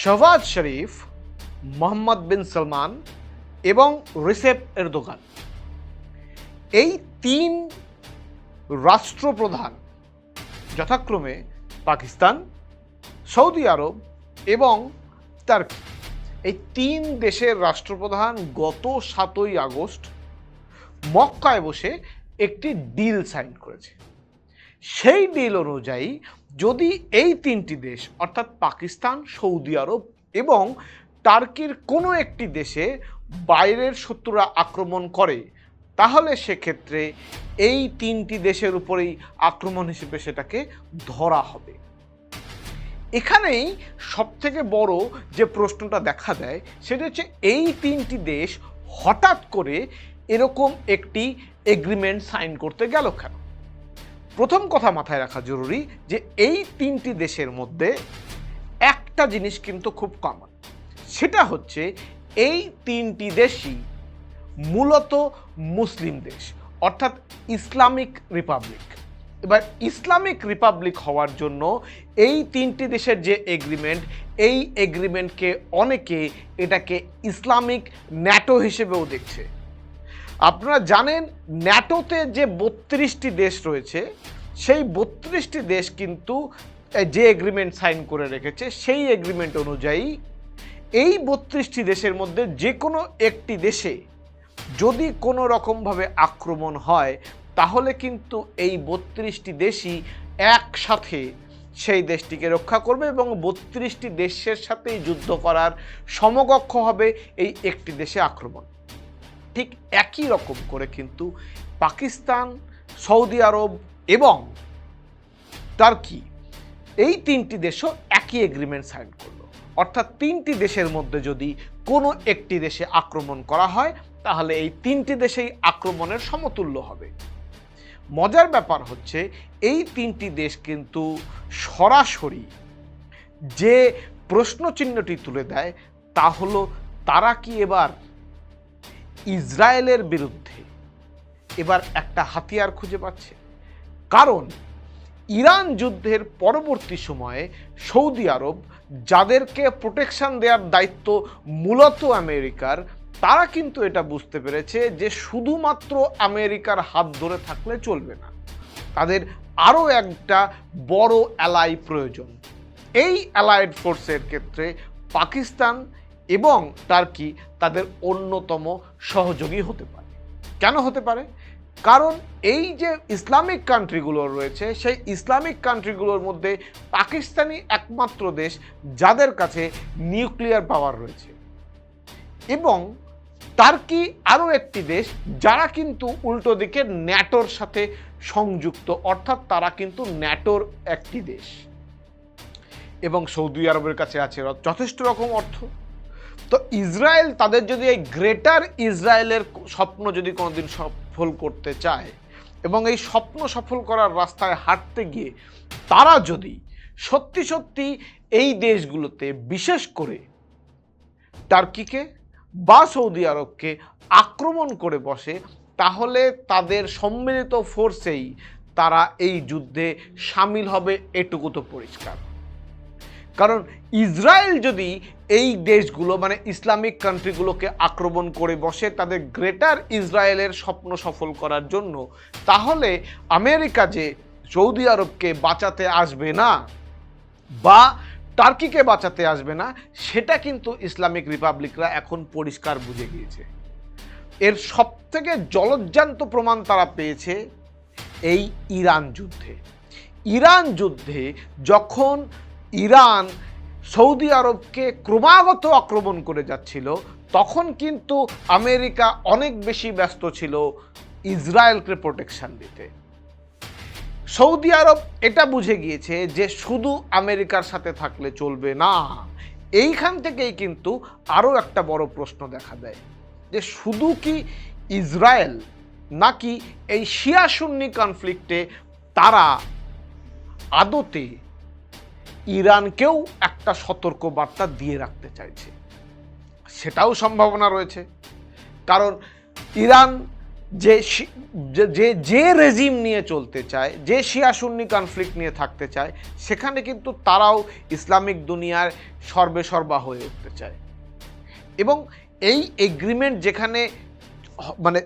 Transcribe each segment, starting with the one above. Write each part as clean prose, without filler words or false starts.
শাহবাজ শরীফ, মোহাম্মদ বিন সালমান এবং Recep Erdogan, এই তিন রাষ্ট্রপ্রধান যথাক্রমে পাকিস্তান, সৌদি আরব এবং টার্কি, এই তিন দেশের রাষ্ট্রপ্রধান গত 7ই আগস্ট মক্কায় বসে একটি ডিল সাইন করেছে। সেই ডিল অনুযায়ী যদি এই তিনটি দেশ অর্থাৎ পাকিস্তান, সৌদি আরব এবং টার্কির কোনো একটি দেশে বাইরের শত্রুরা আক্রমণ করে, তাহলে সেক্ষেত্রে এই তিনটি দেশের উপরেই আক্রমণ হিসেবে সেটাকে ধরা হবে। এখানেই সবথেকে বড় যে প্রশ্নটা দেখা দেয় সেটা হচ্ছে এই তিনটি দেশ হঠাৎ করে এরকম একটি এগ্রিমেন্ট সাইন করতে গেল কেন? প্রথম কথা মাথায় রাখা জরুরি যে এই তিনটি দেশের মধ্যে একটা জিনিস কিন্তু খুব কমন, সেটা হচ্ছে এই তিনটি দেশই মূলত মুসলিম দেশ অর্থাৎ ইসলামিক রিপাবলিক। এবার ইসলামিক রিপাবলিক হওয়ার জন্য এই তিনটি দেশের যে এগ্রিমেন্ট, এই এগ্রিমেন্টকে অনেকে এটাকে ইসলামিক ন্যাটো হিসেবেও দেখছে। আপনারা জানেন ন্যাটোতে যে 32টি দেশ রয়েছে, সেই 32টি দেশ কিন্তু যে এগ্রিমেন্ট সাইন করে রেখেছে, সেই এগ্রিমেন্ট অনুযায়ী এই 32টি দেশের মধ্যে যে কোনো একটি দেশে যদি কোনো রকমভাবে আক্রমণ হয়, তাহলে কিন্তু এই 32টি দেশই একসাথে সেই দেশটিকে রক্ষা করবে এবং 32টি দেশের সাথেই যুদ্ধ করার সমকক্ষ হবে এই একটি দেশে আক্রমণ। ঠিক একই রকম করে কিন্তু পাকিস্তান, সৌদি আরব এবং টার্কি, এই তিনটি দেশও একই এগ্রিমেন্ট সাইন করলো। অর্থাৎ তিনটি দেশের মধ্যে যদি কোনো একটি দেশে আক্রমণ করা হয়, তাহলে এই তিনটি দেশেই আক্রমণের সমতুল্য হবে। মজার ব্যাপার হচ্ছে এই তিনটি দেশ কিন্তু সরাসরি যে প্রশ্নচিহ্নটি তুলে দেয় তা হলো তারা কি এবার ইসরায়েলের বিরুদ্ধে এবার একটা হাতিয়ার খুঁজে পাচ্ছে। কারণ ইরান যুদ্ধের পরবর্তী সময়ে সৌদি আরব, যাদেরকে প্রোটেকশন দেওয়ার দায়িত্ব মূলত আমেরিকার, তারা কিন্তু এটা বুঝতে পেরেছে যে শুধুমাত্র আমেরিকার হাত ধরে থাকলে চলবে না, তাদের আরও একটা বড় অ্যালাই প্রয়োজন। এই অ্যালাইড ফোর্সের ক্ষেত্রে পাকিস্তান এবং টার্কি তাদের অন্যতম সহযোগী হতে পারে। কেন হতে পারে? কারণ এই যে ইসলামিক কান্ট্রিগুলো রয়েছে, সেই ইসলামিক কান্ট্রিগুলোর মধ্যে পাকিস্তানই একমাত্র দেশ যাদের কাছে নিউক্লিয়ার পাওয়ার রয়েছে, এবং টার্কি আরও একটি দেশ যারা কিন্তু উল্টো দিকে ন্যাটোর সাথে সংযুক্ত, অর্থাৎ তারা কিন্তু ন্যাটোর একটি দেশ। এবং সৌদি আরবের কাছে আছে যথেষ্ট রকম অর্থ। তো ইসরায়েল তাদের যদি এই গ্রেটার ইসরায়েলের স্বপ্ন যদি কোনোদিন সফল করতে চায় এবং এই স্বপ্ন সফল করার রাস্তায় হাঁটতে গিয়ে তারা যদি সত্যি সত্যি এই দেশগুলোতে, বিশেষ করে টার্কিকে বা সৌদি আরবকে আক্রমণ করে বসে, তাহলে তাদের সম্মিলিত ফোর্সেই তারা এই যুদ্ধে সামিল হবে, এটুকু তো পরিষ্কার। কারণ ইসরায়েল যদি এই দেশগুলো মানে ইসলামিক কান্ট্রিগুলোকে আক্রমণ করে বসে তাদের গ্রেটার ইসরায়েলের স্বপ্ন সফল করার জন্য, তাহলে আমেরিকা যে সৌদি আরবকে বাঁচাতে আসবে না বা টার্কিকে বাঁচাতে আসবে না, সেটা কিন্তু ইসলামিক রিপাবলিকরা এখন পরিষ্কার বুঝে গিয়েছে। এর সবথেকে জলজ্জান্ত প্রমাণ তারা পেয়েছে এই ইরান যুদ্ধে। ইরান যুদ্ধে যখন ইরান সৌদি আরবকে ক্রমাগত আক্রমণ করে যাচ্ছিল, তখন কিন্তু আমেরিকা অনেক বেশি ব্যস্ত ছিল ইসরায়েলকে প্রোটেকশন দিতে। সৌদি আরব এটা বুঝে গিয়েছে যে শুধু আমেরিকার সাথে থাকলে চলবে না। এইখান থেকেই কিন্তু আরও একটা বড় প্রশ্ন দেখা দেয় যে শুধু কি ইসরায়েল নাকি এই শিয়া সুন্নি কনফ্লিক্টে তারা আদতে ইরানকেও একটা সতর্ক বার্তা দিয়ে রাখতে চাইছে? সেটাও সম্ভাবনা রয়েছে। কারণ ইরান যে যে যে রেজিম নিয়ে চলতে চায়, যে শিয়া সুন্নি কনফ্লিক্ট নিয়ে থাকতে চায়, সেখানে কিন্তু তারাও ইসলামিক দুনিয়ার সর্বেসর্বা হয়ে উঠতে চায়। এবং এই এগ্রিমেন্ট যেখানে মানে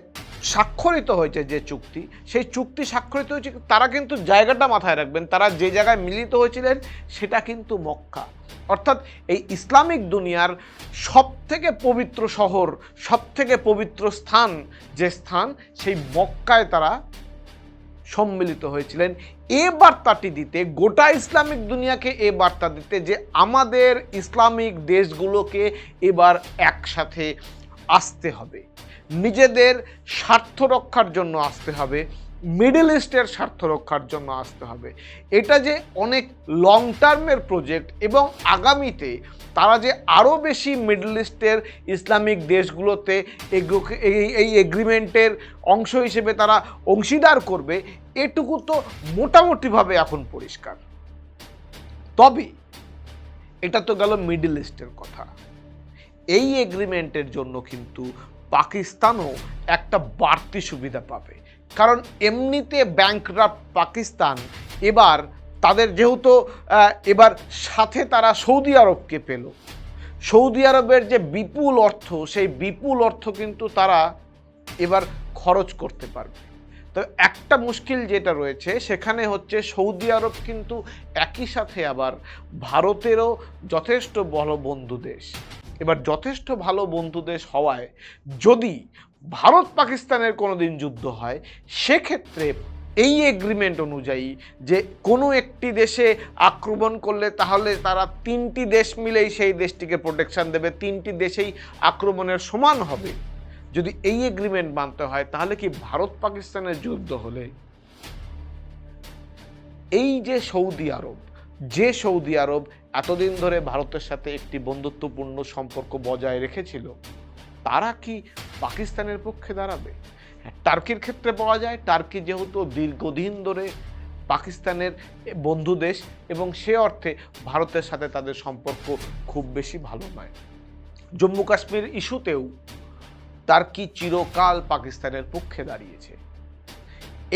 স্বাক্ষরিত হয়েছে, যে চুক্তি, সেই চুক্তি স্বাক্ষরিত হয়েছে, তারা কিন্তু জায়গাটা মাথায় রাখবেন, তারা যে জায়গায় মিলিত হয়েছিলেন সেটা কিন্তু মক্কা। অর্থাৎ এই ইসলামিক দুনিয়ার সবথেকে পবিত্র শহর, সবথেকে পবিত্র স্থান, যে স্থান, সেই মক্কায় তারা সম্মিলিত হয়েছিলেন এ বার্তাটি দিতে, গোটা ইসলামিক দুনিয়াকে এ বার্তা দিতে যে আমাদের ইসলামিক দেশগুলোকে এবার একসাথে আসতে হবে, নিজেদের স্বার্থ রক্ষার জন্য আসতে হবে, মিডল ইস্টের স্বার্থ রক্ষার জন্য আসতে হবে। এটা যে অনেক লং টার্মের প্রজেক্ট এবং আগামীতে তারা যে আরও বেশি মিডল ইস্টের ইসলামিক দেশগুলোতে এই এগ্রিমেন্টের অংশ হিসেবে তারা অংশীদার করবে, এটুকু তো মোটামুটিভাবে এখন পরিষ্কার। তবে এটা তো গেল মিডল ইস্টের কথা। এই এগ্রিমেন্টের জন্য কিন্তু পাকিস্তানও একটা বাড়তি সুবিধা পাবে, কারণ এমনিতে ব্যাংকরাপ্ট পাকিস্তান এবার তাদের যেহেতু এবার সাথে তারা সৌদি আরবকে পেল, সৌদি আরবের যে বিপুল অর্থ, সেই বিপুল অর্থ কিন্তু তারা এবার খরচ করতে পারবে। তো একটা মুশকিল যেটা রয়েছে সেখানে হচ্ছে সৌদি আরব কিন্তু একই সাথে আবার ভারতেরও যথেষ্ট ভালো বন্ধু দেশ। এবার যথেষ্ট ভালো বন্ধু দেশ হওয়ায় যদি ভারত পাকিস্তানের কোনো দিন যুদ্ধ হয়, সেক্ষেত্রে এই এগ্রিমেন্ট অনুযায়ী যে কোনো একটি দেশে আক্রমণ করলে তাহলে তারা তিনটি দেশ মিলেই সেই দেশটিকে প্রোটেকশন দেবে, তিনটি দেশেই আক্রমণের সমান হবে। যদি এই এগ্রিমেন্ট মানতে হয়, তাহলে কি ভারত পাকিস্তানের যুদ্ধ হলে এই যে সৌদি আরব, যে সৌদি আরব এতদিন ধরে ভারতের সাথে একটি বন্ধুত্বপূর্ণ সম্পর্ক বজায় রেখেছিল, তারা কি পাকিস্তানের পক্ষে দাঁড়াবে? টার্কির ক্ষেত্রে পাওয়া যায়, টার্কি যেহেতু দীর্ঘদিন ধরে পাকিস্তানের বন্ধু দেশ এবং সে অর্থে ভারতের সাথে তাদের সম্পর্ক খুব বেশি ভালো নয়। জম্মু কাশ্মীর ইস্যুতেও টার্কি চিরকাল পাকিস্তানের পক্ষে দাঁড়িয়েছে।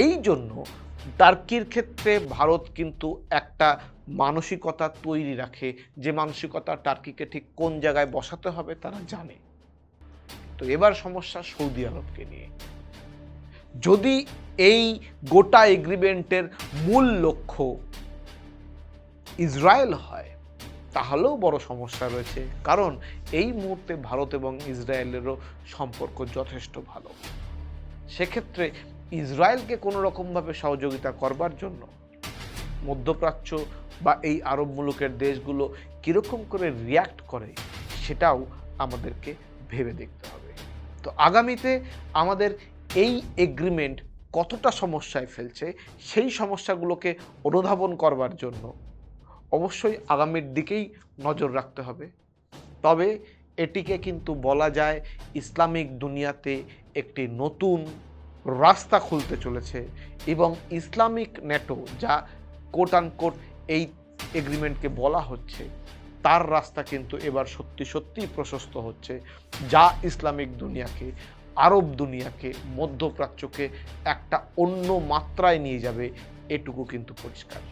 এই জন্য টার্কির ক্ষেত্রে ভারত কিন্তু একটা মানসিকতা তৈরি রাখে, যে মানসিকতা টার্কিকে ঠিক কোন জায়গায় বসাতে হবে তারা জানে। তো এবার সমস্যা সৌদি আরবকে নিয়ে। যদি এই গোটা এগ্রিমেন্টের মূল লক্ষ্য ইসরায়েল হয়, তাহলেও বড় সমস্যা রয়েছে, কারণ এই মুহূর্তে ভারত এবং ইসরায়েলেরও সম্পর্ক যথেষ্ট ভালো। সেক্ষেত্রে ইসরায়েলকে কোনো রকমভাবে সহযোগিতা করবার জন্য মধ্যপ্রাচ্য বা এই আরব মুলুকের দেশগুলো কীরকম করে রিয়্যাক্ট করে, সেটাও আমাদেরকে ভেবে দেখতে হবে। তো আগামীতে আমাদের এই এগ্রিমেন্ট কতটা সমস্যায় ফেলছে, সেই সমস্যাগুলোকে অনুধাবন করবার জন্য অবশ্যই আগামীর দিকেই নজর রাখতে হবে। তবে এটিকে কিন্তু বলা যায় ইসলামিক দুনিয়াতে একটি নতুন রাস্তা খুলতে চলেছে এবং ইসলামিক ন্যাটো, যা কোট আনকোট এই এগ্রিমেন্টকে বলা হচ্ছে, তার রাস্তা কিন্তু এবার সত্যি সত্যিই প্রশস্ত হচ্ছে, যা ইসলামিক দুনিয়াকে, আরব দুনিয়াকে, মধ্যপ্রাচ্যকে একটা অন্য মাত্রায় নিয়ে যাবে, এটুকু কিন্তু পরিষ্কার।